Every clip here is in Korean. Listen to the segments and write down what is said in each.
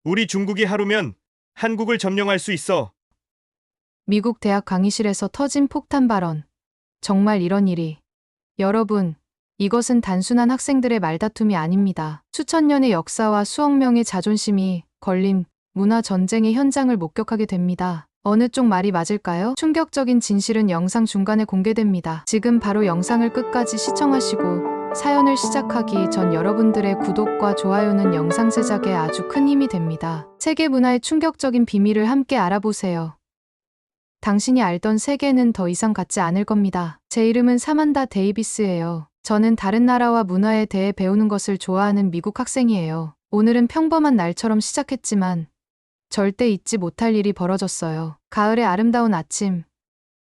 우리 중국이 하루면 한국을 점령할 수 있어. 미국 대학 강의실에서 터진 폭탄 발언. 정말 이런 일이. 여러분, 이것은 단순한 학생들의 말다툼이 아닙니다. 수천 년의 역사와 수억 명의 자존심이 걸린 문화 전쟁의 현장을 목격하게 됩니다. 어느 쪽 말이 맞을까요? 충격적인 진실은 영상 중간에 공개됩니다. 지금 바로 영상을 끝까지 시청하시고 사연을 시작하기 전 여러분들의 구독과 좋아요는 영상 제작에 아주 큰 힘이 됩니다. 세계 문화의 충격적인 비밀을 함께 알아보세요. 당신이 알던 세계는 더 이상 같지 않을 겁니다. 제 이름은 사만다 데이비스예요. 저는 다른 나라와 문화에 대해 배우는 것을 좋아하는 미국 학생이에요. 오늘은 평범한 날처럼 시작했지만 절대 잊지 못할 일이 벌어졌어요. 가을의 아름다운 아침.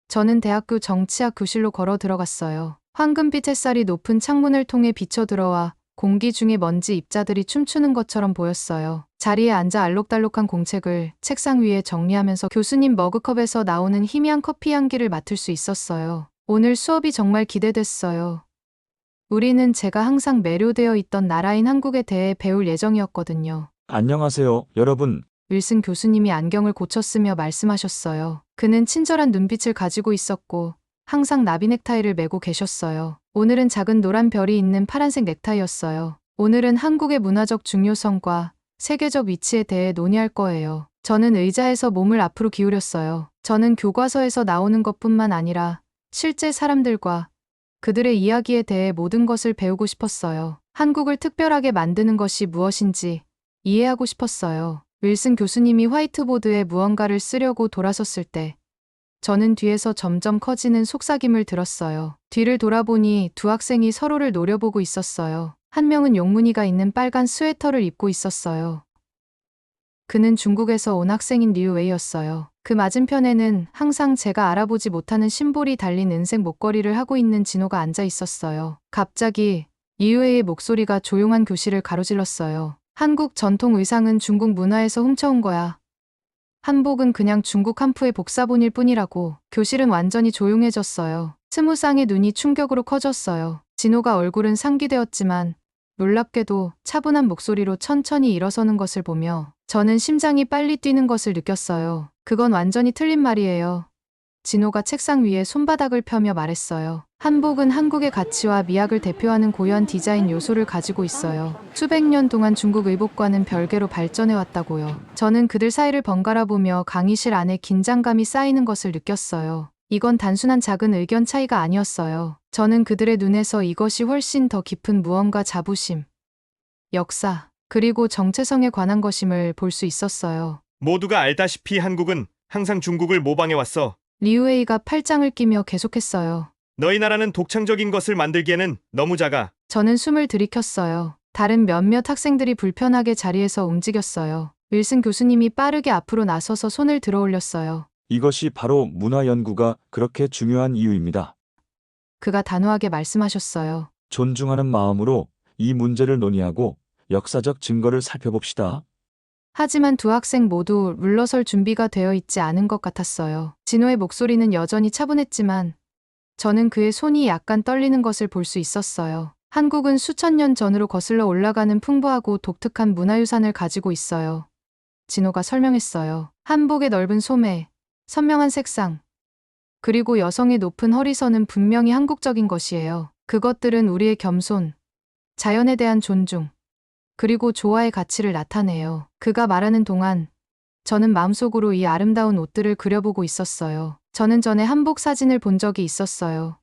저는 대학교 정치학 교실로 걸어 들어갔어요. 황금빛 햇살이 높은 창문을 통해 비쳐 들어와 공기 중에 먼지 입자들이 춤추는 것처럼 보였어요. 자리에 앉아 알록달록한 공책을 책상 위에 정리하면서 교수님 머그컵에서 나오는 희미한 커피 향기를 맡을 수 있었어요. 오늘 수업이 정말 기대됐어요. 우리는 제가 항상 매료되어 있던 나라인 한국에 대해 배울 예정이었거든요. 안녕하세요, 여러분. 윌슨 교수님이 안경을 고쳤으며 말씀하셨어요. 그는 친절한 눈빛을 가지고 있었고 항상 나비 넥타이를 메고 계셨어요. 오늘은 작은 노란 별이 있는 파란색 넥타이였어요. 오늘은 한국의 문화적 중요성과 세계적 위치에 대해 논의할 거예요. 저는 의자에서 몸을 앞으로 기울였어요. 저는 교과서에서 나오는 것뿐만 아니라 실제 사람들과 그들의 이야기에 대해 모든 것을 배우고 싶었어요. 한국을 특별하게 만드는 것이 무엇인지 이해하고 싶었어요. 윌슨 교수님이 화이트보드에 무언가를 쓰려고 돌아섰을 때 저는 뒤에서 점점 커지는 속삭임을 들었어요. 뒤를 돌아보니 두 학생이 서로를 노려보고 있었어요. 한 명은 용무늬가 있는 빨간 스웨터를 입고 있었어요. 그는 중국에서 온 학생인 리우웨이였어요. 그 맞은편에는 항상 제가 알아보지 못하는 심볼이 달린 은색 목걸이를 하고 있는 진호가 앉아 있었어요. 갑자기 리우웨이의 목소리가 조용한 교실을 가로질렀어요. 한국 전통 의상은 중국 문화에서 훔쳐온 거야. 한복은 그냥 중국 한푸의 복사본일 뿐이라고. 교실은 완전히 조용해졌어요. 스무쌍의 눈이 충격으로 커졌어요. 진호가 얼굴은 상기되었지만 놀랍게도 차분한 목소리로 천천히 일어서는 것을 보며 저는 심장이 빨리 뛰는 것을 느꼈어요. 그건 완전히 틀린 말이에요. 진호가 책상 위에 손바닥을 펴며 말했어요. 한복은 한국의 가치와 미학을 대표하는 고유한 디자인 요소를 가지고 있어요. 수백 년 동안 중국 의복과는 별개로 발전해왔다고요. 저는 그들 사이를 번갈아 보며 강의실 안에 긴장감이 쌓이는 것을 느꼈어요. 이건 단순한 작은 의견 차이가 아니었어요. 저는 그들의 눈에서 이것이 훨씬 더 깊은 무언가 자부심, 역사, 그리고 정체성에 관한 것임을 볼 수 있었어요. 모두가 알다시피 한국은 항상 중국을 모방해왔어. 리우웨이가 팔짱을 끼며 계속했어요. 너희 나라는 독창적인 것을 만들기에는 너무 작아. 저는 숨을 들이켰어요. 다른 몇몇 학생들이 불편하게 자리에서 움직였어요. 윌슨 교수님이 빠르게 앞으로 나서서 손을 들어 올렸어요. 이것이 바로 문화 연구가 그렇게 중요한 이유입니다. 그가 단호하게 말씀하셨어요. 존중하는 마음으로 이 문제를 논의하고 역사적 증거를 살펴봅시다. 하지만 두 학생 모두 물러설 준비가 되어 있지 않은 것 같았어요. 진호의 목소리는 여전히 차분했지만 저는 그의 손이 약간 떨리는 것을 볼 수 있었어요. 한국은 수천 년 전으로 거슬러 올라가는 풍부하고 독특한 문화유산을 가지고 있어요. 진호가 설명했어요. 한복의 넓은 소매, 선명한 색상, 그리고 여성의 높은 허리선은 분명히 한국적인 것이에요. 그것들은 우리의 겸손, 자연에 대한 존중, 그리고 조화의 가치를 나타내요. 그가 말하는 동안 저는 마음속으로 이 아름다운 옷들을 그려보고 있었어요. 저는 전에 한복 사진을 본 적이 있었어요.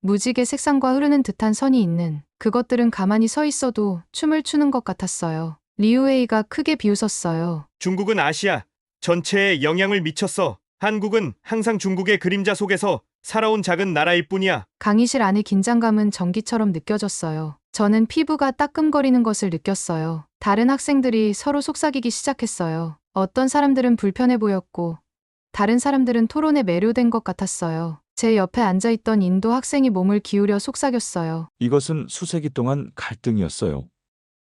무지개 색상과 흐르는 듯한 선이 있는 그것들은 가만히 서 있어도 춤을 추는 것 같았어요. 리우웨이가 크게 비웃었어요. 중국은 아시아 전체에 영향을 미쳤어. 한국은 항상 중국의 그림자 속에서 살아온 작은 나라일 뿐이야. 강의실 안의 긴장감은 전기처럼 느껴졌어요. 저는 피부가 따끔거리는 것을 느꼈어요. 다른 학생들이 서로 속삭이기 시작했어요. 어떤 사람들은 불편해 보였고 다른 사람들은 토론에 매료된 것 같았어요. 제 옆에 앉아있던 인도 학생이 몸을 기울여 속삭였어요. 이것은 수세기 동안 갈등이었어요.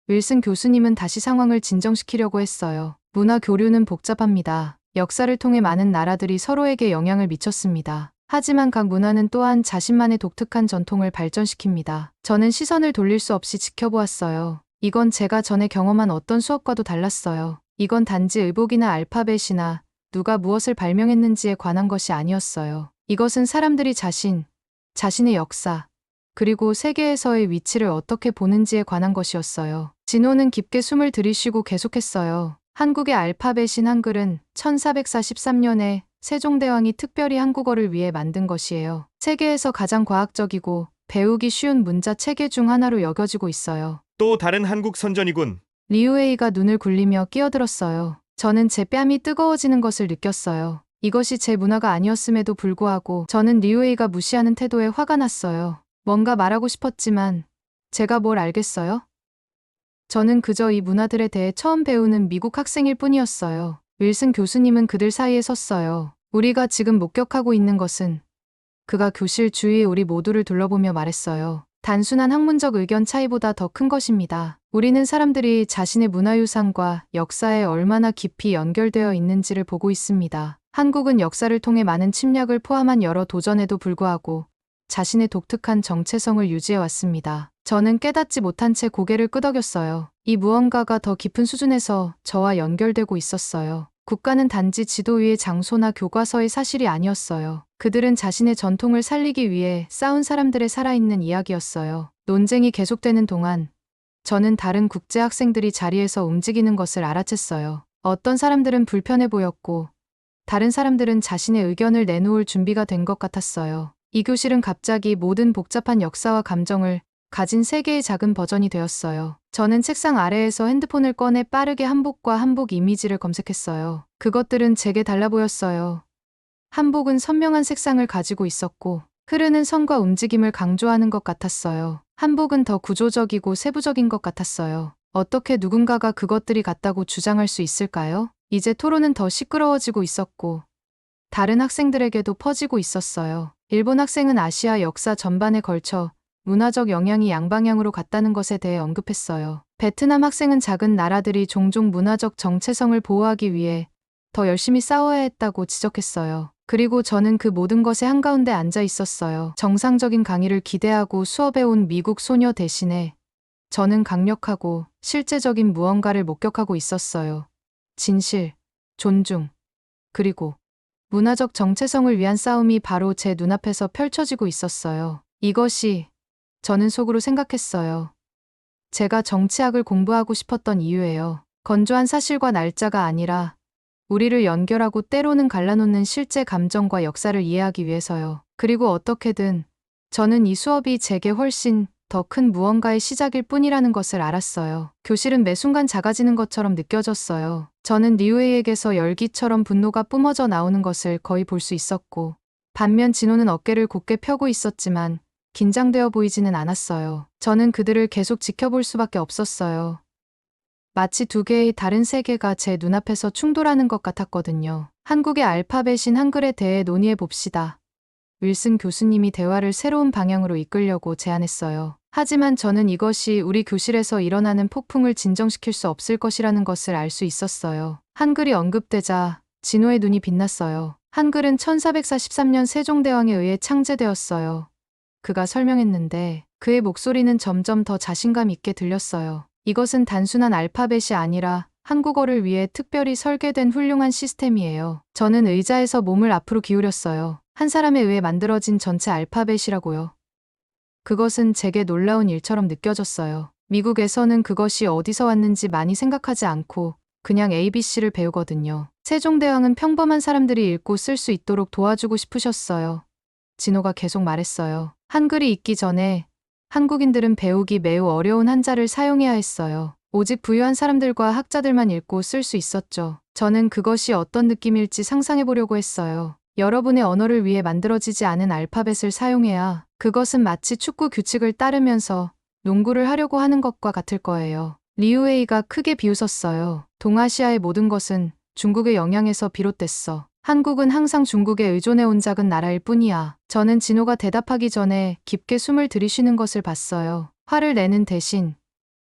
윌슨 교수님은 다시 상황을 진정시키려고 했어요. 문화 교류는 복잡합니다. 역사를 통해 많은 나라들이 서로에게 영향을 미쳤습니다. 하지만 각 문화는 또한 자신만의 독특한 전통을 발전시킵니다. 저는 시선을 돌릴 수 없이 지켜보았어요. 이건 제가 전에 경험한 어떤 수업과도 달랐어요. 이건 단지 의복이나 알파벳이나 누가 무엇을 발명했는지에 관한 것이 아니었어요. 이것은 사람들이 자신의 역사, 그리고 세계에서의 위치를 어떻게 보는지에 관한 것이었어요. 진호는 깊게 숨을 들이쉬고 계속했어요. 한국의 알파벳인 한글은 1443년에 세종대왕이 특별히 한국어를 위해 만든 것이에요. 세계에서 가장 과학적이고 배우기 쉬운 문자 체계 중 하나로 여겨지고 있어요. 또 다른 한국 선전이군. 리우에이가 눈을 굴리며 끼어들었어요. 저는 제 뺨이 뜨거워지는 것을 느꼈어요. 이것이 제 문화가 아니었음에도 불구하고 저는 리우에이가 무시하는 태도에 화가 났어요. 뭔가 말하고 싶었지만 제가 뭘 알겠어요? 저는 그저 이 문화들에 대해 처음 배우는 미국 학생일 뿐이었어요. 윌슨 교수님은 그들 사이에 섰어요. 우리가 지금 목격하고 있는 것은 그가 교실 주위에 우리 모두를 둘러보며 말했어요. 단순한 학문적 의견 차이보다 더 큰 것입니다. 우리는 사람들이 자신의 문화유산과 역사에 얼마나 깊이 연결되어 있는지를 보고 있습니다. 한국은 역사를 통해 많은 침략을 포함한 여러 도전에도 불구하고 자신의 독특한 정체성을 유지해왔습니다. 저는 깨닫지 못한 채 고개를 끄덕였어요. 이 무언가가 더 깊은 수준에서 저와 연결되고 있었어요. 국가는 단지 지도 위의 장소나 교과서의 사실이 아니었어요. 그들은 자신의 전통을 살리기 위해 싸운 사람들의 살아있는 이야기였어요. 논쟁이 계속되는 동안 저는 다른 국제 학생들이 자리에서 움직이는 것을 알아챘어요. 어떤 사람들은 불편해 보였고 다른 사람들은 자신의 의견을 내놓을 준비가 된 것 같았어요. 이 교실은 갑자기 모든 복잡한 역사와 감정을 가진 세계의 작은 버전이 되었어요. 저는 책상 아래에서 핸드폰을 꺼내 빠르게 한복과 한복 이미지를 검색했어요. 그것들은 제게 달라 보였어요. 한복은 선명한 색상을 가지고 있었고 흐르는 선과 움직임을 강조하는 것 같았어요. 한복은 더 구조적이고 세부적인 것 같았어요. 어떻게 누군가가 그것들이 같다고 주장할 수 있을까요? 이제 토론은 더 시끄러워지고 있었고 다른 학생들에게도 퍼지고 있었어요. 일본 학생은 아시아 역사 전반에 걸쳐 문화적 영향이 양방향으로 갔다는 것에 대해 언급했어요. 베트남 학생은 작은 나라들이 종종 문화적 정체성을 보호하기 위해 더 열심히 싸워야 했다고 지적했어요. 그리고 저는 그 모든 것의 한가운데 앉아 있었어요. 정상적인 강의를 기대하고 수업에 온 미국 소녀 대신에 저는 강력하고 실제적인 무언가를 목격하고 있었어요. 진실, 존중, 그리고 문화적 정체성을 위한 싸움이 바로 제 눈앞에서 펼쳐지고 있었어요. 이것이 저는 속으로 생각했어요. 제가 정치학을 공부하고 싶었던 이유예요. 건조한 사실과 날짜가 아니라 우리를 연결하고 때로는 갈라놓는 실제 감정과 역사를 이해하기 위해서요. 그리고 어떻게든 저는 이 수업이 제게 훨씬 더 큰 무언가의 시작일 뿐이라는 것을 알았어요. 교실은 매 순간 작아지는 것처럼 느껴졌어요. 저는 리우에이에게서 열기처럼 분노가 뿜어져 나오는 것을 거의 볼 수 있었고 반면 진호는 어깨를 곧게 펴고 있었지만 긴장되어 보이지는 않았어요. 저는 그들을 계속 지켜볼 수밖에 없었어요. 마치 두 개의 다른 세계가 제 눈앞에서 충돌하는 것 같았거든요. 한국의 알파벳인 한글에 대해 논의해 봅시다. 윌슨 교수님이 대화를 새로운 방향으로 이끌려고 제안했어요. 하지만 저는 이것이 우리 교실에서 일어나는 폭풍을 진정시킬 수 없을 것이라는 것을 알 수 있었어요. 한글이 언급되자 진호의 눈이 빛났어요. 한글은 1443년 세종대왕에 의해 창제되었어요. 그가 설명했는데 그의 목소리는 점점 더 자신감 있게 들렸어요. 이것은 단순한 알파벳이 아니라 한국어를 위해 특별히 설계된 훌륭한 시스템이에요. 저는 의자에서 몸을 앞으로 기울였어요. 한 사람에 의해 만들어진 전체 알파벳이라고요. 그것은 제게 놀라운 일처럼 느껴졌어요. 미국에서는 그것이 어디서 왔는지 많이 생각하지 않고 그냥 ABC를 배우거든요. 세종대왕은 평범한 사람들이 읽고 쓸 수 있도록 도와주고 싶으셨어요. 진호가 계속 말했어요. 한글이 있기 전에 한국인들은 배우기 매우 어려운 한자를 사용해야 했어요. 오직 부유한 사람들과 학자들만 읽고 쓸 수 있었죠. 저는 그것이 어떤 느낌일지 상상해 보려고 했어요. 여러분의 언어를 위해 만들어지지 않은 알파벳을 사용해야 그것은 마치 축구 규칙을 따르면서 농구를 하려고 하는 것과 같을 거예요. 리우에이가 크게 비웃었어요. 동아시아의 모든 것은 중국의 영향에서 비롯됐어. 한국은 항상 중국에 의존해온 작은 나라일 뿐이야. 저는 진호가 대답하기 전에 깊게 숨을 들이쉬는 것을 봤어요. 화를 내는 대신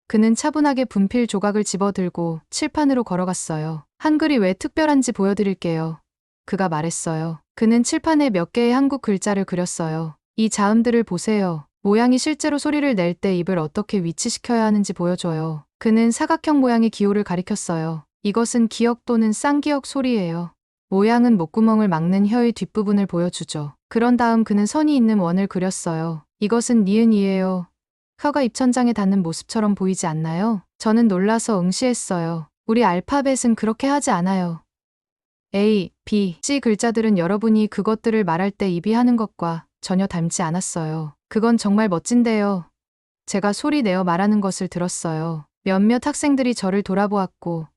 그는 차분하게 분필 조각을 집어들고 칠판으로 걸어갔어요. 한글이 왜 특별한지 보여드릴게요. 그가 말했어요. 그는 칠판에 몇 개의 한국 글자를 그렸어요. 이 자음들을 보세요. 모양이 실제로 소리를 낼 때 입을 어떻게 위치시켜야 하는지 보여줘요. 그는 사각형 모양의 기호를 가리켰어요. 이것은 기역 또는 쌍기역 소리예요. 모양은 목구멍을 막는 혀의 뒷부분을 보여주죠. 그런 다음 그는 선이 있는 원을 그렸어요. 이것은 니은이에요. 혀가 입천장에 닿는 모습처럼 보이지 않나요? 저는 놀라서 응시했어요. 우리 알파벳은 그렇게 하지 않아요. A, B, C 글자들은 여러분이 그것들을 말할 때 입이 하는 것과 전혀 닮지 않았어요. 그건 정말 멋진데요. 제가 소리 내어 말하는 것을 들었어요. 몇몇 학생들이 저를 돌아보았고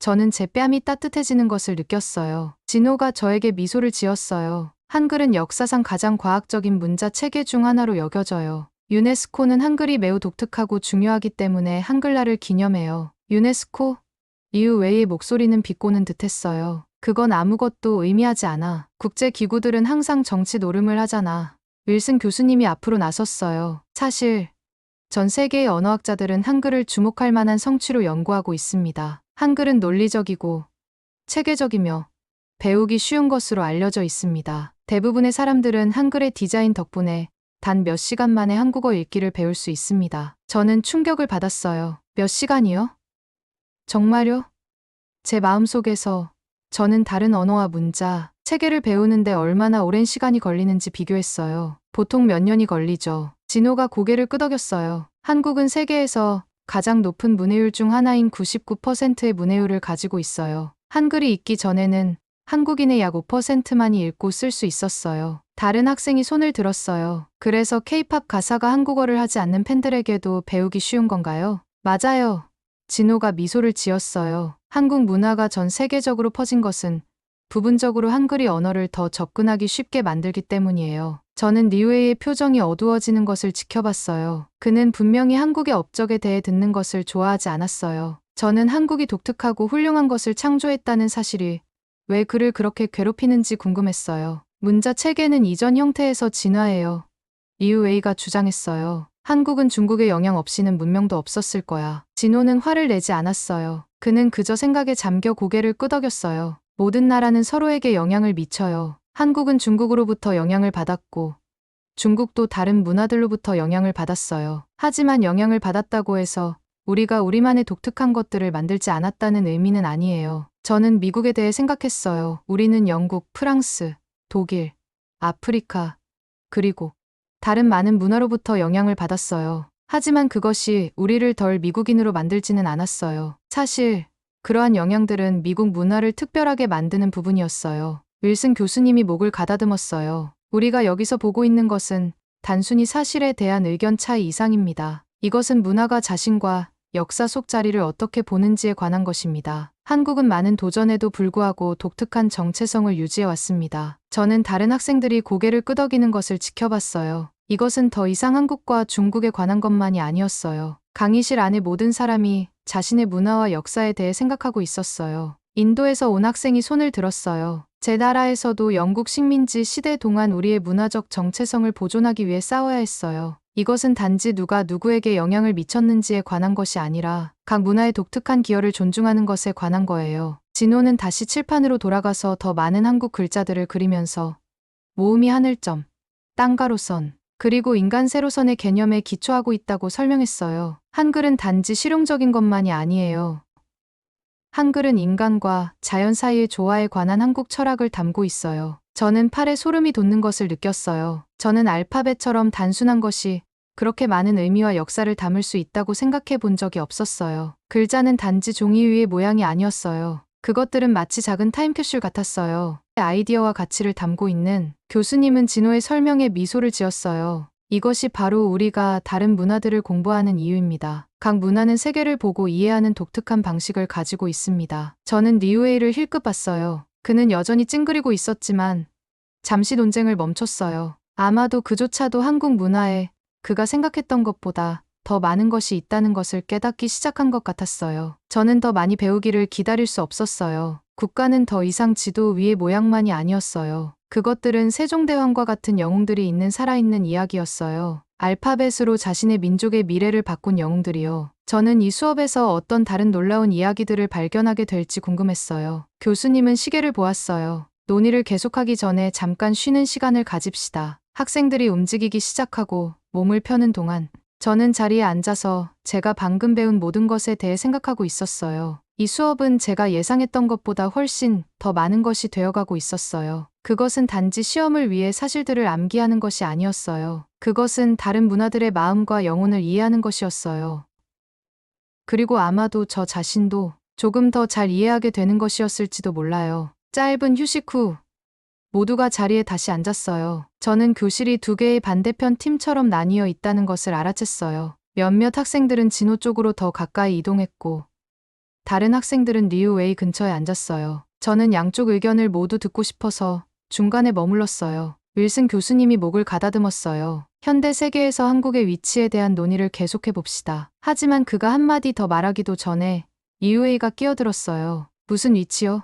저는 제 뺨이 따뜻해지는 것을 느꼈어요. 진호가 저에게 미소를 지었어요. 한글은 역사상 가장 과학적인 문자 체계 중 하나로 여겨져요. 유네스코는 한글이 매우 독특하고 중요하기 때문에 한글날을 기념해요. 유네스코? 이후 웨이의 목소리는 비꼬는 듯했어요. 그건 아무것도 의미하지 않아. 국제기구들은 항상 정치 노름을 하잖아. 윌슨 교수님이 앞으로 나섰어요. 사실 전 세계의 언어학자들은 한글을 주목할 만한 성취로 연구하고 있습니다. 한글은 논리적이고 체계적이며 배우기 쉬운 것으로 알려져 있습니다. 대부분의 사람들은 한글의 디자인 덕분에 단 몇 시간 만에 한국어 읽기를 배울 수 있습니다. 저는 충격을 받았어요. 몇 시간이요? 정말요? 제 마음속에서 저는 다른 언어와 문자, 체계를 배우는데 얼마나 오랜 시간이 걸리는지 비교했어요. 보통 몇 년이 걸리죠. 진호가 고개를 끄덕였어요. 한국은 세계에서 가장 높은 문해율 중 하나인 99%의 문해율을 가지고 있어요. 한글이 있기 전에는 한국인의 약 5%만이 읽고 쓸 수 있었어요. 다른 학생이 손을 들었어요. 그래서 K-팝 가사가 한국어를 하지 않는 팬들에게도 배우기 쉬운 건가요? 맞아요. 진호가 미소를 지었어요. 한국 문화가 전 세계적으로 퍼진 것은 부분적으로 한글이 언어를 더 접근하기 쉽게 만들기 때문이에요. 저는 리우에이의 표정이 어두워지는 것을 지켜봤어요. 그는 분명히 한국의 업적에 대해 듣는 것을 좋아하지 않았어요. 저는 한국이 독특하고 훌륭한 것을 창조했다는 사실이 왜 그를 그렇게 괴롭히는지 궁금했어요. 문자 체계는 이전 형태에서 진화해요. 리우웨이가 주장했어요. 한국은 중국의 영향 없이는 문명도 없었을 거야. 진호는 화를 내지 않았어요. 그는 그저 생각에 잠겨 고개를 끄덕였어요. 모든 나라는 서로에게 영향을 미쳐요. 한국은 중국으로부터 영향을 받았고 중국도 다른 문화들로부터 영향을 받았어요. 하지만 영향을 받았다고 해서 우리가 우리만의 독특한 것들을 만들지 않았다는 의미는 아니에요. 저는 미국에 대해 생각했어요. 우리는 영국, 프랑스, 독일, 아프리카, 그리고 다른 많은 문화로부터 영향을 받았어요. 하지만 그것이 우리를 덜 미국인으로 만들지는 않았어요. 사실 그러한 영향들은 미국 문화를 특별하게 만드는 부분이었어요. 윌슨 교수님이 목을 가다듬었어요. 우리가 여기서 보고 있는 것은 단순히 사실에 대한 의견 차이 이상입니다. 이것은 문화가 자신과 역사 속 자리를 어떻게 보는지에 관한 것입니다. 한국은 많은 도전에도 불구하고 독특한 정체성을 유지해 왔습니다. 저는 다른 학생들이 고개를 끄덕이는 것을 지켜봤어요. 이것은 더 이상 한국과 중국에 관한 것만이 아니었어요. 강의실 안에 모든 사람이 자신의 문화와 역사에 대해 생각하고 있었어요. 인도에서 온 학생이 손을 들었어요. 제 나라에서도 영국 식민지 시대 동안 우리의 문화적 정체성을 보존하기 위해 싸워야 했어요. 이것은 단지 누가 누구에게 영향을 미쳤는지에 관한 것이 아니라 각 문화의 독특한 기여를 존중하는 것에 관한 거예요. 진호는 다시 칠판으로 돌아가서 더 많은 한국 글자들을 그리면서 모음이 하늘점, 땅가로선, 그리고 인간 세로선의 개념에 기초하고 있다고 설명했어요. 한글은 단지 실용적인 것만이 아니에요. 한글은 인간과 자연 사이의 조화에 관한 한국 철학을 담고 있어요. 저는 팔에 소름이 돋는 것을 느꼈어요. 저는 알파벳처럼 단순한 것이 그렇게 많은 의미와 역사를 담을 수 있다고 생각해 본 적이 없었어요. 글자는 단지 종이 위의 모양이 아니었어요. 그것들은 마치 작은 타임캡슐 같았어요. 아이디어와 가치를 담고 있는. 교수님은 진호의 설명에 미소를 지었어요. 이것이 바로 우리가 다른 문화들을 공부하는 이유입니다. 각 문화는 세계를 보고 이해하는 독특한 방식을 가지고 있습니다. 저는 리우에이를 힐끗 봤어요. 그는 여전히 찡그리고 있었지만 잠시 논쟁을 멈췄어요. 아마도 그조차도 한국 문화에 그가 생각했던 것보다 더 많은 것이 있다는 것을 깨닫기 시작한 것 같았어요. 저는 더 많이 배우기를 기다릴 수 없었어요. 국가는 더 이상 지도 위의 모양만이 아니었어요. 그것들은 세종대왕과 같은 영웅들이 있는 살아있는 이야기였어요. 알파벳으로 자신의 민족의 미래를 바꾼 영웅들이요. 저는 이 수업에서 어떤 다른 놀라운 이야기들을 발견하게 될지 궁금했어요. 교수님은 시계를 보았어요. 논의를 계속하기 전에 잠깐 쉬는 시간을 가집시다. 학생들이 움직이기 시작하고 몸을 펴는 동안 저는 자리에 앉아서 제가 방금 배운 모든 것에 대해 생각하고 있었어요. 이 수업은 제가 예상했던 것보다 훨씬 더 많은 것이 되어가고 있었어요. 그것은 단지 시험을 위해 사실들을 암기하는 것이 아니었어요. 그것은 다른 문화들의 마음과 영혼을 이해하는 것이었어요. 그리고 아마도 저 자신도 조금 더 잘 이해하게 되는 것이었을지도 몰라요. 짧은 휴식 후 모두가 자리에 다시 앉았어요. 저는 교실이 두 개의 반대편 팀처럼 나뉘어 있다는 것을 알아챘어요. 몇몇 학생들은 진호 쪽으로 더 가까이 이동했고 다른 학생들은 리우웨이 근처에 앉았어요. 저는 양쪽 의견을 모두 듣고 싶어서 중간에 머물렀어요. 윌슨 교수님이 목을 가다듬었어요. 현대 세계에서 한국의 위치에 대한 논의를 계속해 봅시다. 하지만 그가 한마디 더 말하기도 전에 리우웨이가 끼어들었어요. 무슨 위치요?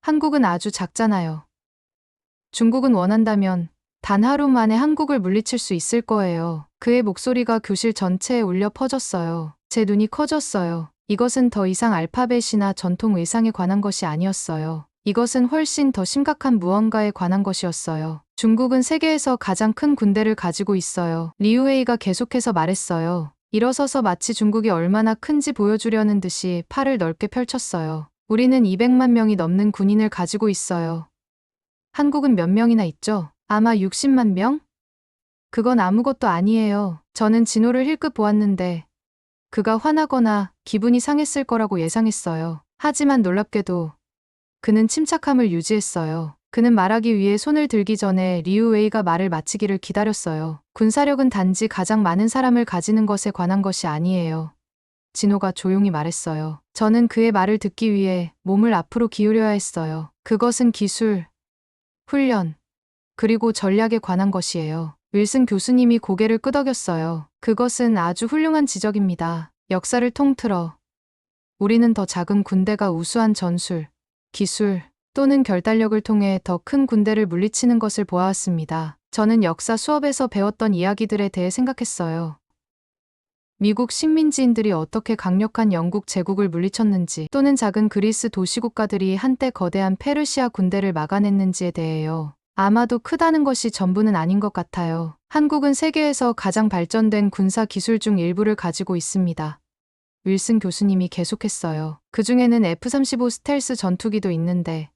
한국은 아주 작잖아요. 중국은 원한다면 단 하루 만에 한국을 물리칠 수 있을 거예요. 그의 목소리가 교실 전체에 울려 퍼졌어요. 제 눈이 커졌어요. 이것은 더 이상 알파벳이나 전통 의상에 관한 것이 아니었어요. 이것은 훨씬 더 심각한 무언가에 관한 것이었어요. 중국은 세계에서 가장 큰 군대를 가지고 있어요. 리우웨이가 계속해서 말했어요. 일어서서 마치 중국이 얼마나 큰지 보여주려는 듯이 팔을 넓게 펼쳤어요. 우리는 200만 명이 넘는 군인을 가지고 있어요. 한국은 몇 명이나 있죠? 아마 60만 명? 그건 아무것도 아니에요. 저는 진호를 힐끗 보았는데 그가 화나거나 기분이 상했을 거라고 예상했어요. 하지만 놀랍게도 그는 침착함을 유지했어요. 그는 말하기 위해 손을 들기 전에 리우웨이가 말을 마치기를 기다렸어요. 군사력은 단지 가장 많은 사람을 가지는 것에 관한 것이 아니에요. 진호가 조용히 말했어요. 저는 그의 말을 듣기 위해 몸을 앞으로 기울여야 했어요. 그것은 기술, 훈련, 그리고 전략에 관한 것이에요. 윌슨 교수님이 고개를 끄덕였어요. 그것은 아주 훌륭한 지적입니다. 역사를 통틀어 우리는 더 작은 군대가 우수한 전술, 기술 또는 결단력을 통해 더 큰 군대를 물리치는 것을 보아왔습니다. 저는 역사 수업에서 배웠던 이야기들에 대해 생각했어요. 미국 식민지인들이 어떻게 강력한 영국 제국을 물리쳤는지 또는 작은 그리스 도시국가들이 한때 거대한 페르시아 군대를 막아냈는지에 대해요. 아마도 크다는 것이 전부는 아닌 것 같아요. 한국은 세계에서 가장 발전된 군사 기술 중 일부를 가지고 있습니다. 윌슨 교수님이 계속했어요. 그 중에는 F-35 스텔스 전투기도 있는데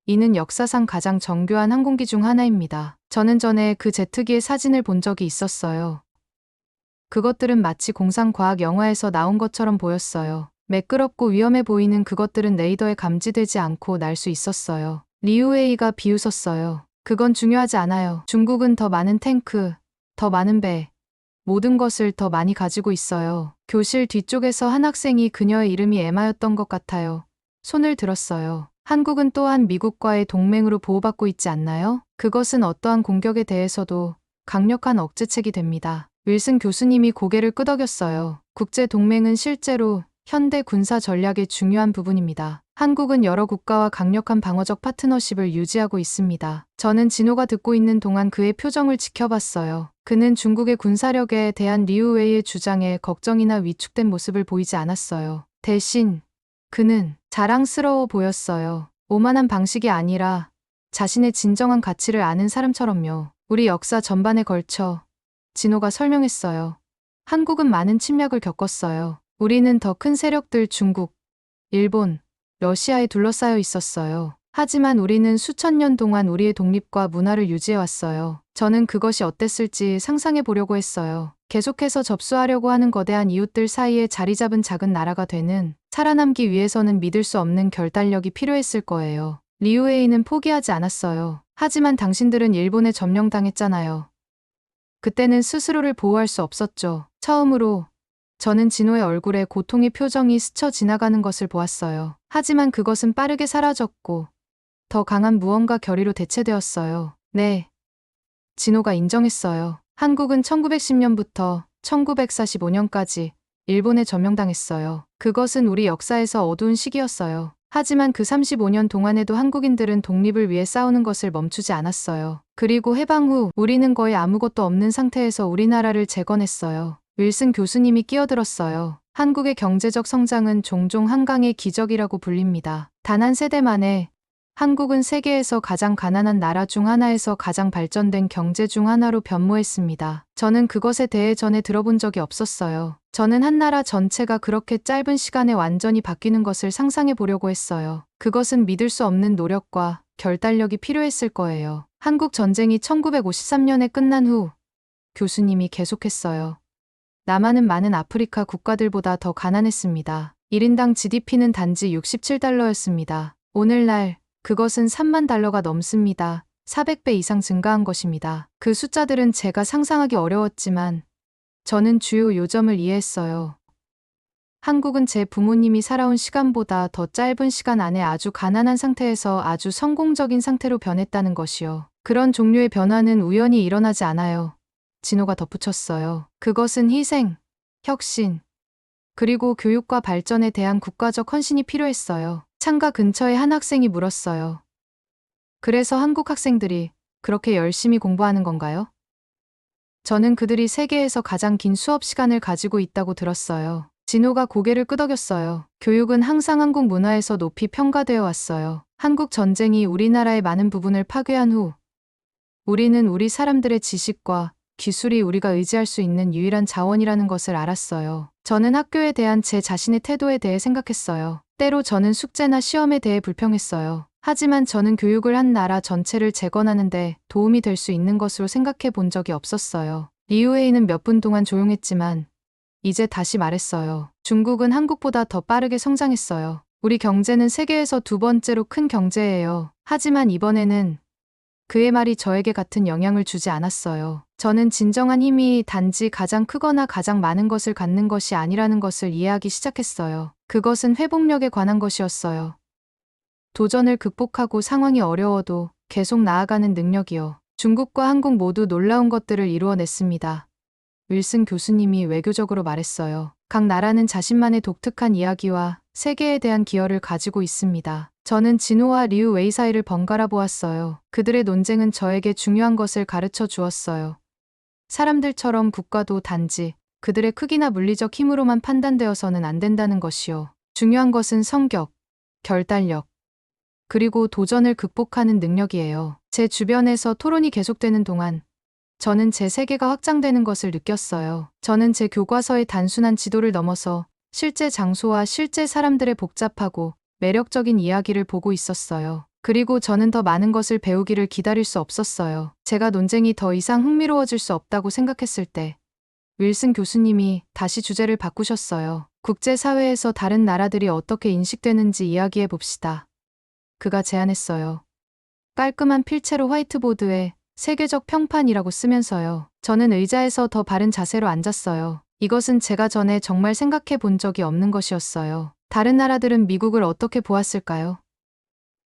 이는 역사상 가장 정교한 항공기 중 하나입니다. 저는 전에 그 제트기의 사진을 본 적이 있었어요. 그것들은 마치 공상과학 영화에서 나온 것처럼 보였어요. 매끄럽고 위험해 보이는 그것들은 레이더에 감지되지 않고 날 수 있었어요. 리우웨이가 비웃었어요. 그건 중요하지 않아요. 중국은 더 많은 탱크, 더 많은 배, 모든 것을 더 많이 가지고 있어요. 교실 뒤쪽에서 한 학생이 그녀의 이름이 에마였던 것 같아요. 손을 들었어요. 한국은 또한 미국과의 동맹으로 보호받고 있지 않나요? 그것은 어떠한 공격에 대해서도 강력한 억제책이 됩니다. 윌슨 교수님이 고개를 끄덕였어요. 국제 동맹은 실제로 현대 군사 전략의 중요한 부분입니다. 한국은 여러 국가와 강력한 방어적 파트너십을 유지하고 있습니다. 저는 진호가 듣고 있는 동안 그의 표정을 지켜봤어요. 그는 중국의 군사력에 대한 리우웨이의 주장에 걱정이나 위축된 모습을 보이지 않았어요. 대신 그는 자랑스러워 보였어요. 오만한 방식이 아니라 자신의 진정한 가치를 아는 사람처럼요. 우리 역사 전반에 걸쳐 진호가 설명했어요. 한국은 많은 침략을 겪었어요. 우리는 더 큰 세력들 중국, 일본, 러시아에 둘러싸여 있었어요. 하지만 우리는 수천 년 동안 우리의 독립과 문화를 유지해왔어요. 저는 그것이 어땠을지 상상해 보려고 했어요. 계속해서 접수하려고 하는 거대한 이웃들 사이에 자리 잡은 작은 나라가 되는 살아남기 위해서는 믿을 수 없는 결단력이 필요했을 거예요. 리우웨이는 포기하지 않았어요. 하지만 당신들은 일본에 점령당했잖아요. 그때는 스스로를 보호할 수 없었죠. 처음으로 저는 진호의 얼굴에 고통의 표정이 스쳐 지나가는 것을 보았어요. 하지만 그것은 빠르게 사라졌고 더 강한 무언가 결의로 대체되었어요. 네. 진호가 인정했어요. 한국은 1910년부터 1945년까지 일본에 점령당했어요. 그것은 우리 역사에서 어두운 시기였어요. 하지만 그 35년 동안에도 한국인들은 독립을 위해 싸우는 것을 멈추지 않았어요. 그리고 해방 후 우리는 거의 아무것도 없는 상태에서 우리나라를 재건했어요. 윌슨 교수님이 끼어들었어요. 한국의 경제적 성장은 종종 한강의 기적이라고 불립니다. 단 한 세대 만에 한국은 세계에서 가장 가난한 나라 중 하나에서 가장 발전된 경제 중 하나로 변모했습니다. 저는 그것에 대해 전에 들어본 적이 없었어요. 저는 한 나라 전체가 그렇게 짧은 시간에 완전히 바뀌는 것을 상상해 보려고 했어요. 그것은 믿을 수 없는 노력과 결단력이 필요했을 거예요. 한국 전쟁이 1953년에 끝난 후 교수님이 계속했어요. 남한은 많은 아프리카 국가들보다 더 가난했습니다. 1인당 GDP는 단지 67달러였습니다. 오늘날 그것은 3만 달러가 넘습니다. 400배 이상 증가한 것입니다. 그 숫자들은 제가 상상하기 어려웠지만 저는 주요 요점을 이해했어요. 한국은 제 부모님이 살아온 시간보다 더 짧은 시간 안에 아주 가난한 상태에서 아주 성공적인 상태로 변했다는 것이요. 그런 종류의 변화는 우연히 일어나지 않아요. 진호가 덧붙였어요. 그것은 희생, 혁신, 그리고 교육과 발전에 대한 국가적 헌신이 필요했어요. 창가 근처에 한 학생이 물었어요. 그래서 한국 학생들이 그렇게 열심히 공부하는 건가요? 저는 그들이 세계에서 가장 긴 수업 시간을 가지고 있다고 들었어요. 진호가 고개를 끄덕였어요. 교육은 항상 한국 문화에서 높이 평가되어 왔어요. 한국 전쟁이 우리나라의 많은 부분을 파괴한 후 우리는 우리 사람들의 지식과 기술이 우리가 의지할 수 있는 유일한 자원이라는 것을 알았어요. 저는 학교에 대한 제 자신의 태도에 대해 생각했어요. 때로 저는 숙제나 시험에 대해 불평했어요. 하지만 저는 교육을 한 나라 전체를 재건하는데 도움이 될 수 있는 것으로 생각해 본 적이 없었어요. 리우헤이는 몇 분 동안 조용했지만 이제 다시 말했어요. 중국은 한국보다 더 빠르게 성장했어요. 우리 경제는 세계에서 두 번째로 큰 경제예요. 하지만 이번에는 그의 말이 저에게 같은 영향을 주지 않았어요. 저는 진정한 힘이 단지 가장 크거나 가장 많은 것을 갖는 것이 아니라는 것을 이해하기 시작했어요. 그것은 회복력에 관한 것이었어요. 도전을 극복하고 상황이 어려워도 계속 나아가는 능력이요. 중국과 한국 모두 놀라운 것들을 이루어냈습니다. 윌슨 교수님이 외교적으로 말했어요. 각 나라는 자신만의 독특한 이야기와 세계에 대한 기여를 가지고 있습니다. 저는 진호와 리우 웨이 사이를 번갈아 보았어요. 그들의 논쟁은 저에게 중요한 것을 가르쳐 주었어요. 사람들처럼 국가도 단지 그들의 크기나 물리적 힘으로만 판단되어서는 안 된다는 것이요. 중요한 것은 성격, 결단력, 그리고 도전을 극복하는 능력이에요. 제 주변에서 토론이 계속되는 동안 저는 제 세계가 확장되는 것을 느꼈어요. 저는 제 교과서의 단순한 지도를 넘어서 실제 장소와 실제 사람들의 복잡하고 매력적인 이야기를 보고 있었어요. 그리고 저는 더 많은 것을 배우기를 기다릴 수 없었어요. 제가 논쟁이 더 이상 흥미로워질 수 없다고 생각했을 때 윌슨 교수님이 다시 주제를 바꾸셨어요. 국제사회에서 다른 나라들이 어떻게 인식되는지 이야기해 봅시다. 그가 제안했어요. 깔끔한 필체로 화이트보드에 세계적 평판이라고 쓰면서요. 저는 의자에서 더 바른 자세로 앉았어요. 이것은 제가 전에 정말 생각해 본 적이 없는 것이었어요. 다른 나라들은 미국을 어떻게 보았을까요?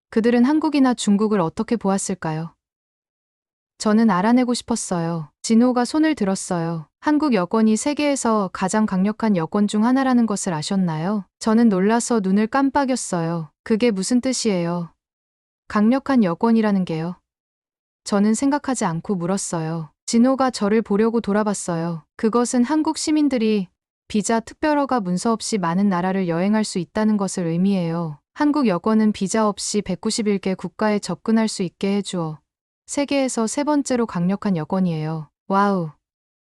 그들은 한국이나 중국을 어떻게 보았을까요? 저는 알아내고 싶었어요. 진호가 손을 들었어요. 한국 여권이 세계에서 가장 강력한 여권 중 하나라는 것을 아셨나요? 저는 놀라서 눈을 깜빡였어요. 그게 무슨 뜻이에요? 강력한 여권이라는 게요. 저는 생각하지 않고 물었어요. 진호가 저를 보려고 돌아봤어요. 그것은 한국 시민들이 비자 특별허가 문서 없이 많은 나라를 여행할 수 있다는 것을 의미해요. 한국 여권은 비자 없이 191개 국가에 접근할 수 있게 해주어 세계에서 세 번째로 강력한 여권이에요. 와우.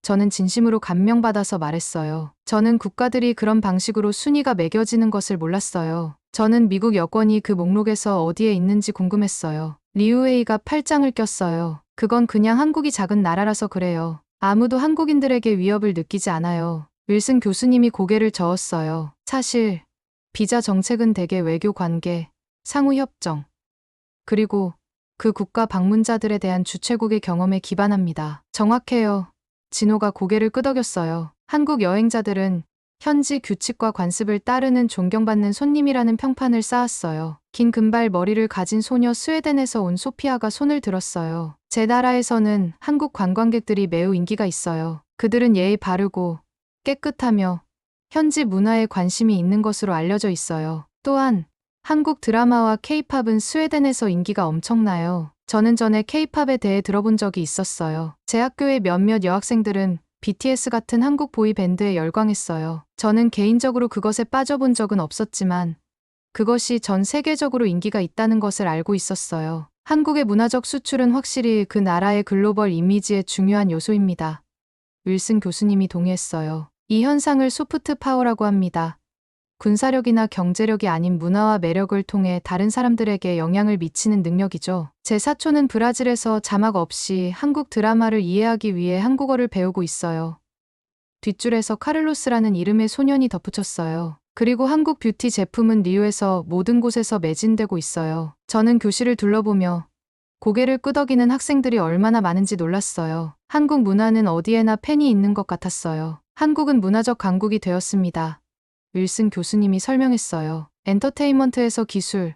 저는 진심으로 감명받아서 말했어요. 저는 국가들이 그런 방식으로 순위가 매겨지는 것을 몰랐어요. 저는 미국 여권이 그 목록에서 어디에 있는지 궁금했어요. 리우웨이가 팔짱을 꼈어요. 그건 그냥 한국이 작은 나라라서 그래요. 아무도 한국인들에게 위협을 느끼지 않아요. 윌슨 교수님이 고개를 저었어요. 사실 비자 정책은 대개 외교 관계, 상호 협정, 그리고 그 국가 방문자들에 대한 주최국의 경험에 기반합니다. 정확해요. 진호가 고개를 끄덕였어요. 한국 여행자들은 현지 규칙과 관습을 따르는 존경받는 손님이라는 평판을 쌓았어요. 긴 금발 머리를 가진 소녀 스웨덴에서 온 소피아가 손을 들었어요. 제 나라에서는 한국 관광객들이 매우 인기가 있어요. 그들은 예의 바르고 깨끗하며 현지 문화에 관심이 있는 것으로 알려져 있어요. 또한 한국 드라마와 케이팝은 스웨덴에서 인기가 엄청나요. 저는 전에 케이팝에 대해 들어본 적이 있었어요. 제 학교의 몇몇 여학생들은 BTS 같은 한국 보이 밴드에 열광했어요. 저는 개인적으로 그것에 빠져본 적은 없었지만 그것이 전 세계적으로 인기가 있다는 것을 알고 있었어요. 한국의 문화적 수출은 확실히 그 나라의 글로벌 이미지의 중요한 요소입니다. 윌슨 교수님이 동의했어요. 이 현상을 소프트 파워라고 합니다. 군사력이나 경제력이 아닌 문화와 매력을 통해 다른 사람들에게 영향을 미치는 능력이죠. 제 사촌은 브라질에서 자막 없이 한국 드라마를 이해하기 위해 한국어를 배우고 있어요. 뒷줄에서 카를로스라는 이름의 소년이 덧붙였어요. 그리고 한국 뷰티 제품은 리우에서 모든 곳에서 매진되고 있어요. 저는 교실을 둘러보며 고개를 끄덕이는 학생들이 얼마나 많은지 놀랐어요. 한국 문화는 어디에나 팬이 있는 것 같았어요. 한국은 문화적 강국이 되었습니다. 윌슨 교수님이 설명했어요. 엔터테인먼트에서 기술,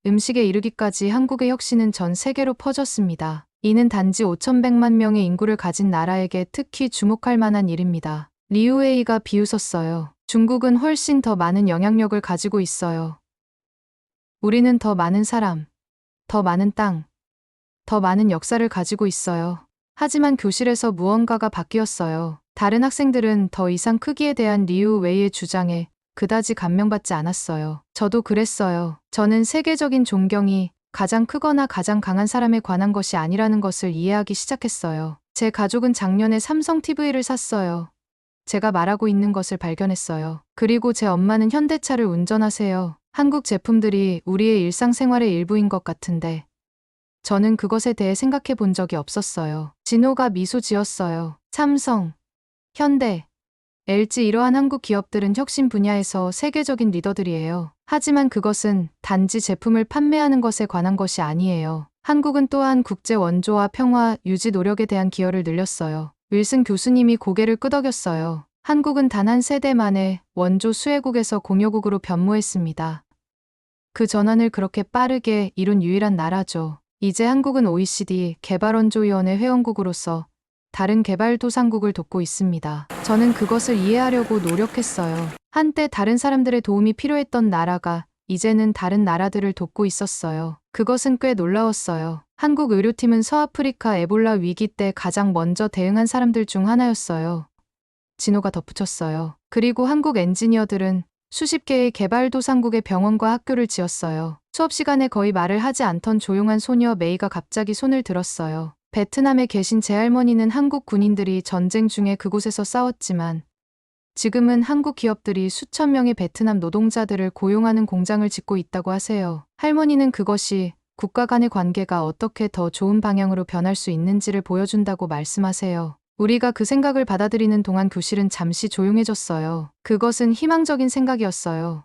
음식에 이르기까지 한국의 혁신은 전 세계로 퍼졌습니다. 이는 단지 5,100만 명의 인구를 가진 나라에게 특히 주목할 만한 일입니다. 리우웨이가 비웃었어요. 중국은 훨씬 더 많은 영향력을 가지고 있어요. 우리는 더 많은 사람, 더 많은 땅, 더 많은 역사를 가지고 있어요. 하지만 교실에서 무언가가 바뀌었어요. 다른 학생들은 더 이상 크기에 대한 리우웨이의 주장에 그다지 감명받지 않았어요. 저도 그랬어요. 저는 세계적인 존경이 가장 크거나 가장 강한 사람에 관한 것이 아니라는 것을 이해하기 시작했어요. 제 가족은 작년에 삼성 TV를 샀어요. 제가 말하고 있는 것을 발견했어요. 그리고 제 엄마는 현대차를 운전하세요. 한국 제품들이 우리의 일상생활의 일부인 것 같은데 저는 그것에 대해 생각해 본 적이 없었어요. 진호가 미소 지었어요. 삼성, 현대, LG 이러한 한국 기업들은 혁신 분야에서 세계적인 리더들이에요. 하지만 그것은 단지 제품을 판매하는 것에 관한 것이 아니에요. 한국은 또한 국제 원조와 평화 유지 노력에 대한 기여를 늘렸어요. 윌슨 교수님이 고개를 끄덕였어요. 한국은 단 한 세대 만에 원조 수혜국에서 공여국으로 변모했습니다. 그 전환을 그렇게 빠르게 이룬 유일한 나라죠. 이제 한국은 OECD 개발원조위원회 회원국으로서 다른 개발도상국을 돕고 있습니다. 저는 그것을 이해하려고 노력했어요. 한때 다른 사람들의 도움이 필요했던 나라가 이제는 다른 나라들을 돕고 있었어요. 그것은 꽤 놀라웠어요. 한국 의료팀은 서아프리카 에볼라 위기 때 가장 먼저 대응한 사람들 중 하나였어요. 진호가 덧붙였어요. 그리고 한국 엔지니어들은 수십 개의 개발도상국의 병원과 학교를 지었어요. 수업 시간에 거의 말을 하지 않던 조용한 소녀 메이가 갑자기 손을 들었어요. 베트남에 계신 제 할머니는 한국 군인들이 전쟁 중에 그곳에서 싸웠지만 지금은 한국 기업들이 수천 명의 베트남 노동자들을 고용하는 공장을 짓고 있다고 하세요. 할머니는 그것이 국가 간의 관계가 어떻게 더 좋은 방향으로 변할 수 있는지를 보여준다고 말씀하세요. 우리가 그 생각을 받아들이는 동안 교실은 잠시 조용해졌어요. 그것은 희망적인 생각이었어요.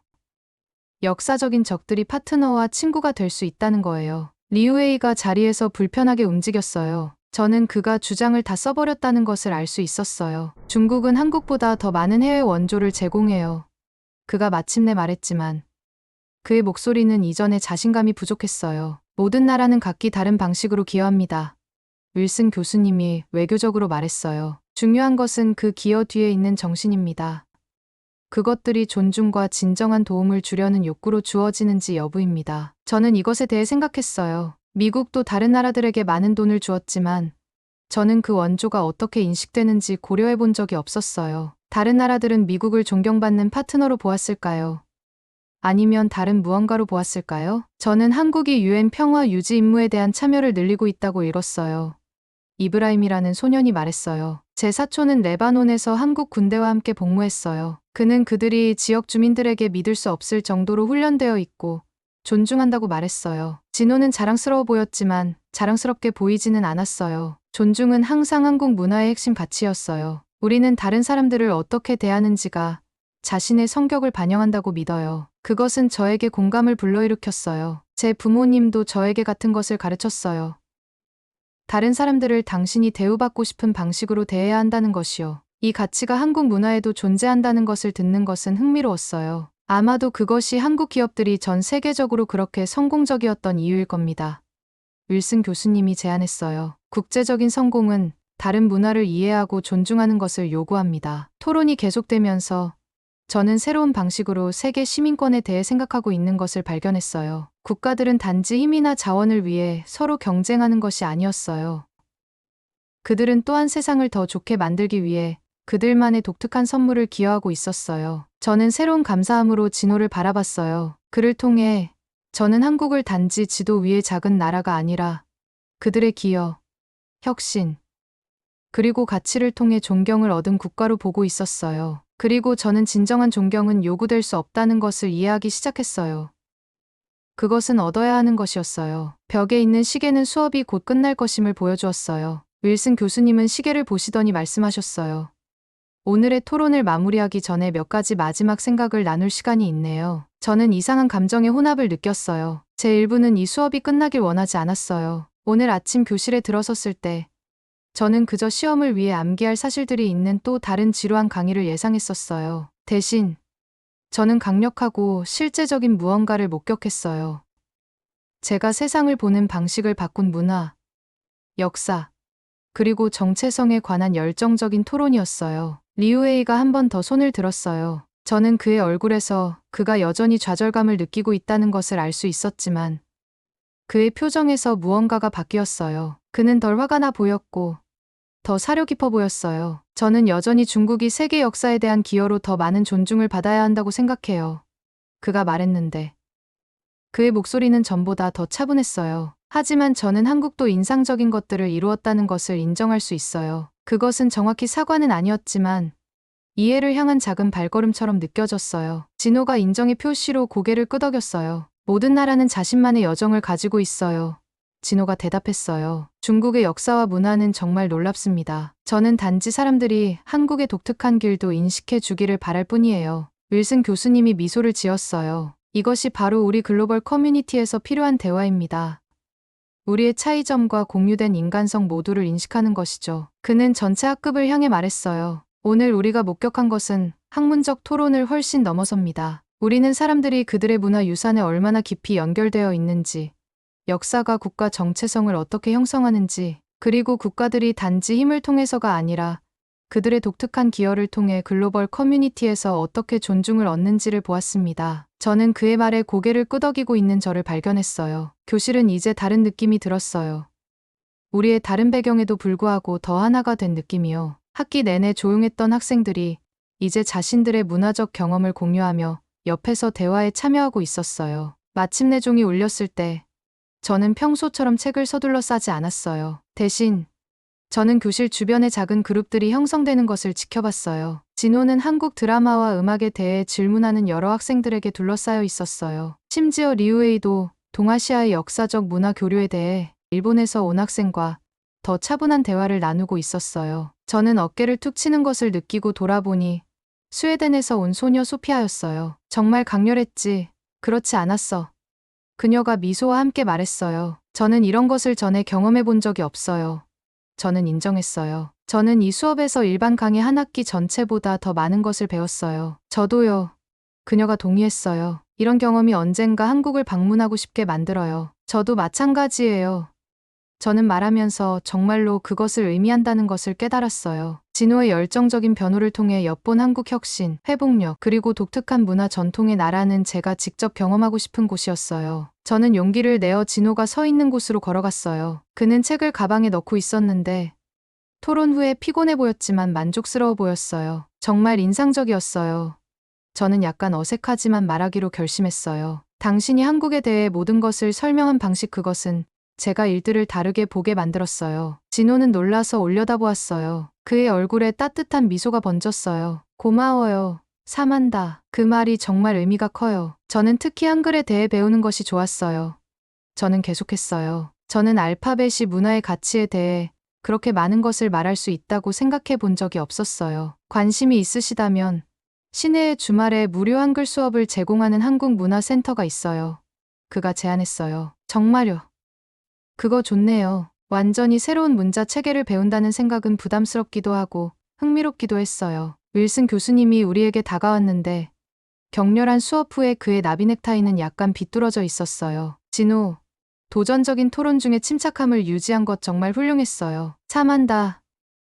역사적인 적들이 파트너와 친구가 될 수 있다는 거예요. 리우웨이가 자리에서 불편하게 움직였어요. 저는 그가 주장을 다 써버렸다는 것을 알 수 있었어요. 중국은 한국보다 더 많은 해외 원조를 제공해요. 그가 마침내 말했지만 그의 목소리는 이전에 자신감이 부족했어요. 모든 나라는 각기 다른 방식으로 기여합니다. 윌슨 교수님이 외교적으로 말했어요. 중요한 것은 그 기여 뒤에 있는 정신입니다. 그것들이 존중과 진정한 도움을 주려는 욕구로 주어지는지 여부입니다. 저는 이것에 대해 생각했어요. 미국도 다른 나라들에게 많은 돈을 주었지만 저는 그 원조가 어떻게 인식되는지 고려해 본 적이 없었어요. 다른 나라들은 미국을 존경받는 파트너로 보았을까요? 아니면 다른 무언가로 보았을까요? 저는 한국이 UN 평화 유지 임무에 대한 참여를 늘리고 있다고 읽었어요. 이브라임이라는 소년이 말했어요. 제 사촌은 레바논에서 한국 군대와 함께 복무했어요. 그는 그들이 지역 주민들에게 믿을 수 없을 정도로 훈련되어 있고 존중한다고 말했어요. 진호는 자랑스러워 보였지만 자랑스럽게 보이지는 않았어요. 존중은 항상 한국 문화의 핵심 가치였어요. 우리는 다른 사람들을 어떻게 대하는지가 자신의 성격을 반영한다고 믿어요. 그것은 저에게 공감을 불러일으켰어요. 제 부모님도 저에게 같은 것을 가르쳤어요. 다른 사람들을 당신이 대우받고 싶은 방식으로 대해야 한다는 것이요. 이 가치가 한국 문화에도 존재한다는 것을 듣는 것은 흥미로웠어요. 아마도 그것이 한국 기업들이 전 세계적으로 그렇게 성공적이었던 이유일 겁니다. 윌슨 교수님이 제안했어요. 국제적인 성공은 다른 문화를 이해하고 존중하는 것을 요구합니다. 토론이 계속되면서 저는 새로운 방식으로 세계 시민권에 대해 생각하고 있는 것을 발견했어요. 국가들은 단지 힘이나 자원을 위해 서로 경쟁하는 것이 아니었어요. 그들은 또한 세상을 더 좋게 만들기 위해 그들만의 독특한 선물을 기여하고 있었어요. 저는 새로운 감사함으로 진호를 바라봤어요. 그를 통해 저는 한국을 단지 지도 위의 작은 나라가 아니라 그들의 기여, 혁신, 그리고 가치를 통해 존경을 얻은 국가로 보고 있었어요. 그리고 저는 진정한 존경은 요구될 수 없다는 것을 이해하기 시작했어요. 그것은 얻어야 하는 것이었어요. 벽에 있는 시계는 수업이 곧 끝날 것임을 보여주었어요. 윌슨 교수님은 시계를 보시더니 말씀하셨어요. 오늘의 토론을 마무리하기 전에 몇 가지 마지막 생각을 나눌 시간이 있네요. 저는 이상한 감정의 혼합을 느꼈어요. 제 일부는 이 수업이 끝나길 원하지 않았어요. 오늘 아침 교실에 들어섰을 때 저는 그저 시험을 위해 암기할 사실들이 있는 또 다른 지루한 강의를 예상했었어요. 대신 저는 강력하고 실제적인 무언가를 목격했어요. 제가 세상을 보는 방식을 바꾼 문화, 역사, 그리고 정체성에 관한 열정적인 토론이었어요. 리우에이가 한 번 더 손을 들었어요. 저는 그의 얼굴에서 그가 여전히 좌절감을 느끼고 있다는 것을 알 수 있었지만 그의 표정에서 무언가가 바뀌었어요. 그는 덜 화가 나 보였고 더 사려 깊어 보였어요. 저는 여전히 중국이 세계 역사에 대한 기여로 더 많은 존중을 받아야 한다고 생각해요. 그가 말했는데 그의 목소리는 전보다 더 차분했어요. 하지만 저는 한국도 인상적인 것들을 이루었다는 것을 인정할 수 있어요. 그것은 정확히 사과는 아니었지만 이해를 향한 작은 발걸음처럼 느껴졌어요. 진호가 인정의 표시로 고개를 끄덕였어요. 모든 나라는 자신만의 여정을 가지고 있어요. 진호가 대답했어요. 중국의 역사와 문화는 정말 놀랍습니다. 저는 단지 사람들이 한국의 독특한 길도 인식해 주기를 바랄 뿐이에요. 윌슨 교수님이 미소를 지었어요. 이것이 바로 우리 글로벌 커뮤니티에서 필요한 대화입니다. 우리의 차이점과 공유된 인간성 모두를 인식하는 것이죠. 그는 전체 학급을 향해 말했어요. 오늘 우리가 목격한 것은 학문적 토론을 훨씬 넘어섭니다. 우리는 사람들이 그들의 문화 유산에 얼마나 깊이 연결되어 있는지, 역사가 국가 정체성을 어떻게 형성하는지, 그리고 국가들이 단지 힘을 통해서가 아니라 그들의 독특한 기여를 통해 글로벌 커뮤니티에서 어떻게 존중을 얻는지를 보았습니다. 저는 그의 말에 고개를 끄덕이고 있는 저를 발견했어요. 교실은 이제 다른 느낌이 들었어요. 우리의 다른 배경에도 불구하고 더 하나가 된 느낌이요. 학기 내내 조용했던 학생들이 이제 자신들의 문화적 경험을 공유하며 옆에서 대화에 참여하고 있었어요. 마침내 종이 울렸을 때 저는 평소처럼 책을 서둘러 싸지 않았어요. 대신 저는 교실 주변의 작은 그룹들이 형성되는 것을 지켜봤어요. 진호는 한국 드라마와 음악에 대해 질문하는 여러 학생들에게 둘러싸여 있었어요. 심지어 리우에이도 동아시아의 역사적 문화 교류에 대해 일본에서 온 학생과 더 차분한 대화를 나누고 있었어요. 저는 어깨를 툭 치는 것을 느끼고 돌아보니 스웨덴에서 온 소녀 소피아였어요. 정말 강렬했지. 그렇지 않았어. 그녀가 미소와 함께 말했어요. 저는 이런 것을 전에 경험해 본 적이 없어요. 저는 인정했어요. 저는 이 수업에서 일반 강의 한 학기 전체보다 더 많은 것을 배웠어요. 저도요. 그녀가 동의했어요. 이런 경험이 언젠가 한국을 방문하고 싶게 만들어요. 저도 마찬가지예요. 저는 말하면서 정말로 그것을 의미한다는 것을 깨달았어요. 진호의 열정적인 변호를 통해 엿본 한국 혁신, 회복력, 그리고 독특한 문화 전통의 나라는 제가 직접 경험하고 싶은 곳이었어요. 저는 용기를 내어 진호가 서 있는 곳으로 걸어갔어요. 그는 책을 가방에 넣고 있었는데 토론 후에 피곤해 보였지만 만족스러워 보였어요. 정말 인상적이었어요. 저는 약간 어색하지만 말하기로 결심했어요. 당신이 한국에 대해 모든 것을 설명한 방식, 그것은 제가 일들을 다르게 보게 만들었어요. 진호는 놀라서 올려다보았어요. 그의 얼굴에 따뜻한 미소가 번졌어요. 고마워요. 사만다. 그 말이 정말 의미가 커요. 저는 특히 한글에 대해 배우는 것이 좋았어요. 저는 계속했어요. 저는 알파벳이 문화의 가치에 대해 그렇게 많은 것을 말할 수 있다고 생각해 본 적이 없었어요. 관심이 있으시다면 시내의 주말에 무료 한글 수업을 제공하는 한국문화센터가 있어요. 그가 제안했어요. 정말요? 그거 좋네요. 완전히 새로운 문자 체계를 배운다는 생각은 부담스럽기도 하고 흥미롭기도 했어요. 윌슨 교수님이 우리에게 다가왔는데 격렬한 수업 후에 그의 나비 넥타이는 약간 비뚤어져 있었어요. 진호, 도전적인 토론 중에 침착함을 유지한 것 정말 훌륭했어요. 참한다.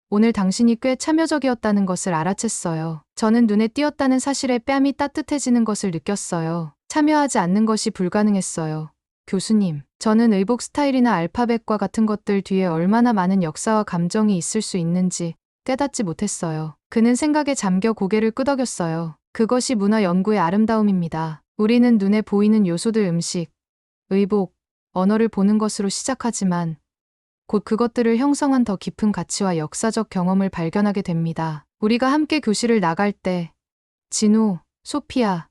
오늘 당신이 꽤 참여적이었다는 것을 알아챘어요. 저는 눈에 띄었다는 사실에 뺨이 따뜻해지는 것을 느꼈어요. 참여하지 않는 것이 불가능했어요. 교수님, 저는 의복 스타일이나 알파벳과 같은 것들 뒤에 얼마나 많은 역사와 감정이 있을 수 있는지 깨닫지 못했어요. 그는 생각에 잠겨 고개를 끄덕였어요. 그것이 문화 연구의 아름다움입니다. 우리는 눈에 보이는 요소들 음식, 의복, 언어를 보는 것으로 시작하지만 곧 그것들을 형성한 더 깊은 가치와 역사적 경험을 발견하게 됩니다. 우리가 함께 교실을 나갈 때 진우, 소피아,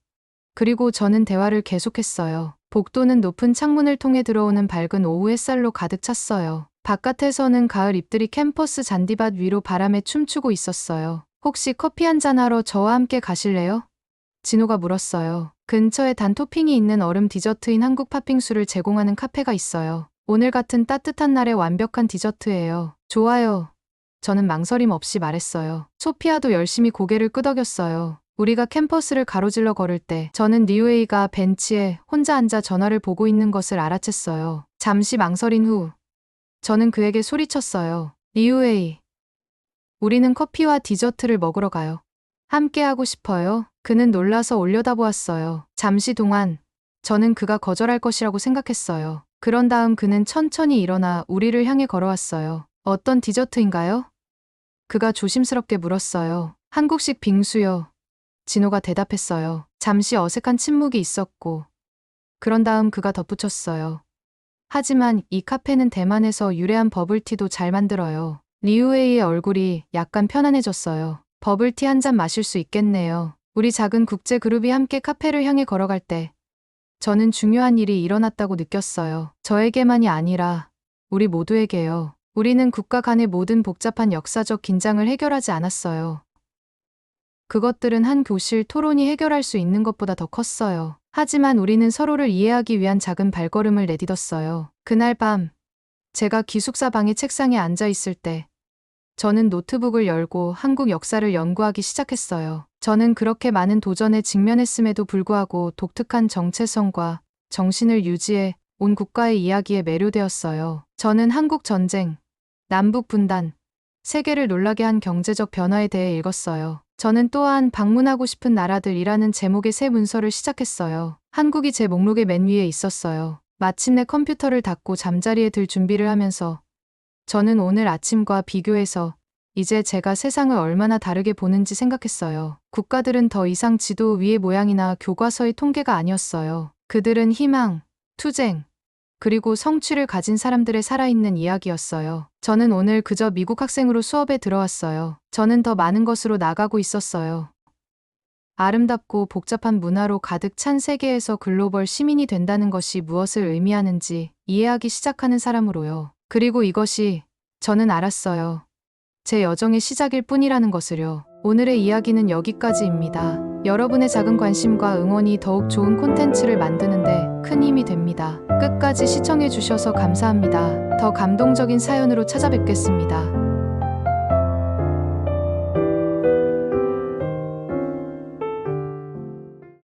그리고 저는 대화를 계속했어요. 복도는 높은 창문을 통해 들어오는 밝은 오후 햇살로 가득 찼어요. 바깥에서는 가을 잎들이 캠퍼스 잔디밭 위로 바람에 춤추고 있었어요. 혹시 커피 한잔 하러 저와 함께 가실래요? 진호가 물었어요. 근처에 단 토핑이 있는 얼음 디저트인 한국 팥빙수를 제공하는 카페가 있어요. 오늘 같은 따뜻한 날에 완벽한 디저트예요. 좋아요. 저는 망설임 없이 말했어요. 소피아도 열심히 고개를 끄덕였어요. 우리가 캠퍼스를 가로질러 걸을 때 저는 리우에이가 벤치에 혼자 앉아 전화를 보고 있는 것을 알아챘어요. 잠시 망설인 후 저는 그에게 소리쳤어요. 리우에이, 우리는 커피와 디저트를 먹으러 가요. 함께 하고 싶어요? 그는 놀라서 올려다보았어요. 잠시 동안 저는 그가 거절할 것이라고 생각했어요. 그런 다음 그는 천천히 일어나 우리를 향해 걸어왔어요. 어떤 디저트인가요? 그가 조심스럽게 물었어요. 한국식 빙수요. 진호가 대답했어요. 잠시 어색한 침묵이 있었고 그런 다음 그가 덧붙였어요. 하지만 이 카페는 대만에서 유래한 버블티도 잘 만들어요. 리우에이의 얼굴이 약간 편안해졌어요. 버블티 한 잔 마실 수 있겠네요. 우리 작은 국제 그룹이 함께 카페를 향해 걸어갈 때 저는 중요한 일이 일어났다고 느꼈어요. 저에게만이 아니라 우리 모두에게요. 우리는 국가 간의 모든 복잡한 역사적 긴장을 해결하지 않았어요. 그것들은 한 교실 토론이 해결할 수 있는 것보다 더 컸어요. 하지만 우리는 서로를 이해하기 위한 작은 발걸음을 내딛었어요. 그날 밤, 제가 기숙사 방의 책상에 앉아 있을 때, 저는 노트북을 열고 한국 역사를 연구하기 시작했어요. 저는 그렇게 많은 도전에 직면했음에도 불구하고 독특한 정체성과 정신을 유지해 온 국가의 이야기에 매료되었어요. 저는 한국 전쟁, 남북 분단, 세계를 놀라게 한 경제적 변화에 대해 읽었어요. 저는 또한 방문하고 싶은 나라들이라는 제목의 새 문서를 시작했어요. 한국이 제 목록의 맨 위에 있었어요. 마침내 컴퓨터를 닫고 잠자리에 들 준비를 하면서 저는 오늘 아침과 비교해서 이제 제가 세상을 얼마나 다르게 보는지 생각했어요. 국가들은 더 이상 지도 위의 모양이나 교과서의 통계가 아니었어요. 그들은 희망, 투쟁, 그리고 성취를 가진 사람들의 살아있는 이야기였어요. 저는 오늘 그저 미국 학생으로 수업에 들어왔어요. 저는 더 많은 것으로 나가고 있었어요. 아름답고 복잡한 문화로 가득 찬 세계에서 글로벌 시민이 된다는 것이 무엇을 의미하는지 이해하기 시작하는 사람으로요. 그리고 이것이 저는 알았어요. 제 여정의 시작일 뿐이라는 것을요. 오늘의 이야기는 여기까지입니다. 여러분의 작은 관심과 응원이 더욱 좋은 콘텐츠를 만드는데 큰 힘이 됩니다. 끝까지 시청해 주셔서 감사합니다. 더 감동적인 사연으로 찾아뵙겠습니다.